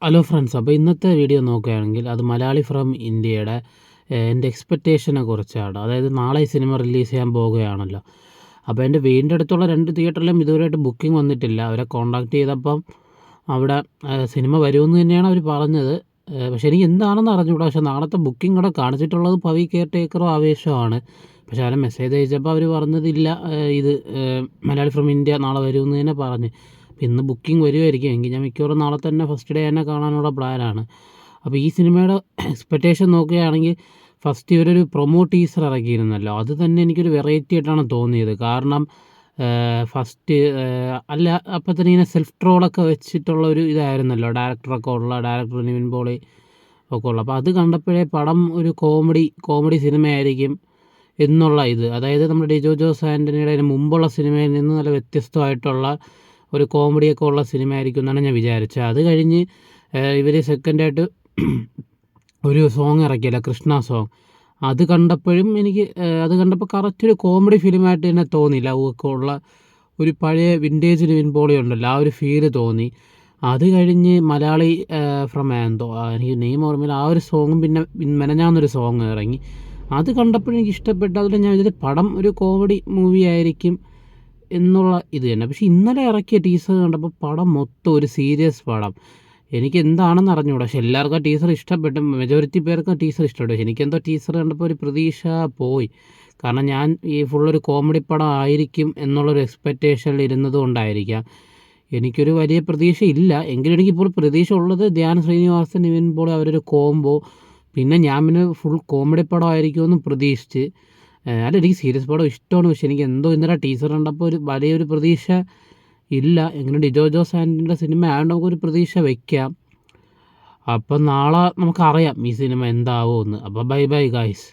Hello friends, അപ്പോൾ ഇന്നത്തെ video നോക്കുകയാണെങ്കിൽ അത് മലയാളി ഫ്രം ഇന്ത്യയുടെ എൻ്റെ എക്സ്പെക്റ്റേഷനെ കുറിച്ചാണ്. അതായത് നാളെ ഈ സിനിമ റിലീസ് ചെയ്യാൻ പോവുകയാണല്ലോ. അപ്പോൾ എൻ്റെ വീടിൻ്റെ അടുത്തുള്ള 2 തിയേറ്ററിലും ഇതുവരെയായിട്ട് ബുക്കിംഗ് വന്നിട്ടില്ല. അവരെ കോൺടാക്ട് ചെയ്തപ്പം അവിടെ സിനിമ വരുമെന്ന് തന്നെയാണ് അവർ പറഞ്ഞത്. പക്ഷേ എനിക്ക് എന്താണെന്ന് അറിഞ്ഞുകൂടാ. പക്ഷേ നാളത്തെ ബുക്കിംഗ് കൂടെ കാണിച്ചിട്ടുള്ളത് പവി കെയർ ടേക്കറോ ആവേശമാണ്. പക്ഷേ അവരെ മെസ്സേജ് അയച്ചപ്പോൾ അവർ പറഞ്ഞതില്ല, ഇത് മലയാളി ഫ്രം ഇന്ത്യ നാളെ വരുമെന്ന് തന്നെ പറഞ്ഞ്. ഇന്ന് ബുക്കിംഗ് വരുമായിരിക്കും. എങ്കിൽ ഞാൻ മിക്കവാറും നാളെ തന്നെ ഫസ്റ്റ് ഡേ തന്നെ കാണാനുള്ള പ്ലാനാണ്. അപ്പോൾ ഈ സിനിമയുടെ എക്സ്പെക്റ്റേഷൻ നോക്കുകയാണെങ്കിൽ ഫസ്റ്റ് ഇവരൊരു പ്രൊമോ ടീസർ ഇറക്കിയിരുന്നല്ലോ, അത് തന്നെ എനിക്കൊരു വെറൈറ്റി ആയിട്ടാണ് തോന്നിയത്. കാരണം ഫസ്റ്റ് അല്ല അപ്പോൾ തന്നെ ഇങ്ങനെ സെൽഫ് ട്രോളൊക്കെ വെച്ചിട്ടുള്ള ഒരു ഇതായിരുന്നല്ലോ, ഡയറക്ടർ നിവിൻ പോളി ഒക്കെ ഉള്ള. അപ്പോൾ അത് കണ്ടപ്പോഴേ പടം ഒരു കോമഡി സിനിമയായിരിക്കും എന്നുള്ള ഇത്, അതായത് നമ്മുടെ ഡിജോ ജോസ് ആൻ്റണിയുടെ അതിന് മുമ്പുള്ള സിനിമയിൽ നിന്ന് നല്ല വ്യത്യസ്തമായിട്ടുള്ള ഒരു കോമഡിയൊക്കെ ഉള്ള സിനിമ ആയിരിക്കും എന്നാണ് ഞാൻ വിചാരിച്ചത്. അത് കഴിഞ്ഞ് ഇവർ സെക്കൻഡായിട്ട് ഒരു സോങ് ഇറക്കിയല്ലോ, കൃഷ്ണ സോങ്. അത് കണ്ടപ്പോഴും എനിക്ക് അത് കണ്ടപ്പോൾ കറക്റ്റ് ഒരു കോമഡി ഫിലിമായിട്ട് തന്നെ തോന്നി. ലവ് ഒക്കെ ഉള്ള ഒരു പഴയ വിൻറ്റേജ് നിവിൻ പോളി ഉണ്ടല്ലോ, ആ ഒരു ഫീല് തോന്നി. അത് കഴിഞ്ഞ് മലയാളി ഫ്രം എന്തോ എനിക്ക് നെയിം ഓർമ്മയില്ല, ആ ഒരു സോങ്ങും പിന്നെ മെനഞ്ഞാന്നൊരു സോങ് ഇറങ്ങി. അത് കണ്ടപ്പോഴും എനിക്ക് ഇഷ്ടപ്പെട്ടു. അതിൽ ഞാൻ വിചാരിച്ചു പടം ഒരു കോമഡി മൂവി ആയിരിക്കും എന്നുള്ള ഇത് തന്നെ. പക്ഷേ ഇന്നലെ ഇറക്കിയ ടീസർ കണ്ടപ്പോൾ പടം മൊത്തം ഒരു സീരിയസ് പടം. എനിക്ക് എന്താണെന്ന് അറിഞ്ഞുകൂടാ. പക്ഷേ എല്ലാവർക്കും ആ ടീസർ ഇഷ്ടപ്പെട്ടു, മെജോറിറ്റി പേർക്ക് ആ ടീസർ ഇഷ്ടപ്പെട്ടു. പക്ഷേ എനിക്കെന്തോ ടീസർ കണ്ടപ്പോൾ ഒരു പ്രതീക്ഷ പോയി. കാരണം ഞാൻ ഈ ഫുള്ളൊരു കോമഡി പടം ആയിരിക്കും എന്നുള്ളൊരു എക്സ്പെക്റ്റേഷനിൽ ഇരുന്നത് കൊണ്ടായിരിക്കാം എനിക്കൊരു വലിയ പ്രതീക്ഷ ഇല്ല. എങ്കിലും എനിക്കിപ്പോൾ പ്രതീക്ഷ ഉള്ളത് ധ്യാൻ ശ്രീനിവാസൻ നിവിൻ പോളി അവരൊരു കോംബോ. പിന്നെ ഞാൻ പിന്നെ ഫുൾ കോമഡി പടം ആയിരിക്കുമെന്ന് പ്രതീക്ഷിച്ച്. അല്ല, എനിക്ക് സീരിയസ് പടം ഇഷ്ടമാണ്. പക്ഷേ എനിക്ക് എന്തോ ഇന്നലെ ടീസർ കണ്ടപ്പോൾ ഒരു വലിയൊരു പ്രതീക്ഷ ഇല്ല. എങ്ങനെ ഡിജോ ജോസ് ആൻ്റണിയുടെ സിനിമ ആയതുകൊണ്ട് നമുക്കൊരു പ്രതീക്ഷ വയ്ക്കാം. അപ്പം നാളെ നമുക്കറിയാം ഈ സിനിമ എന്താവുമെന്ന്. അപ്പോൾ ബൈ ബൈ ഗായ്സ്.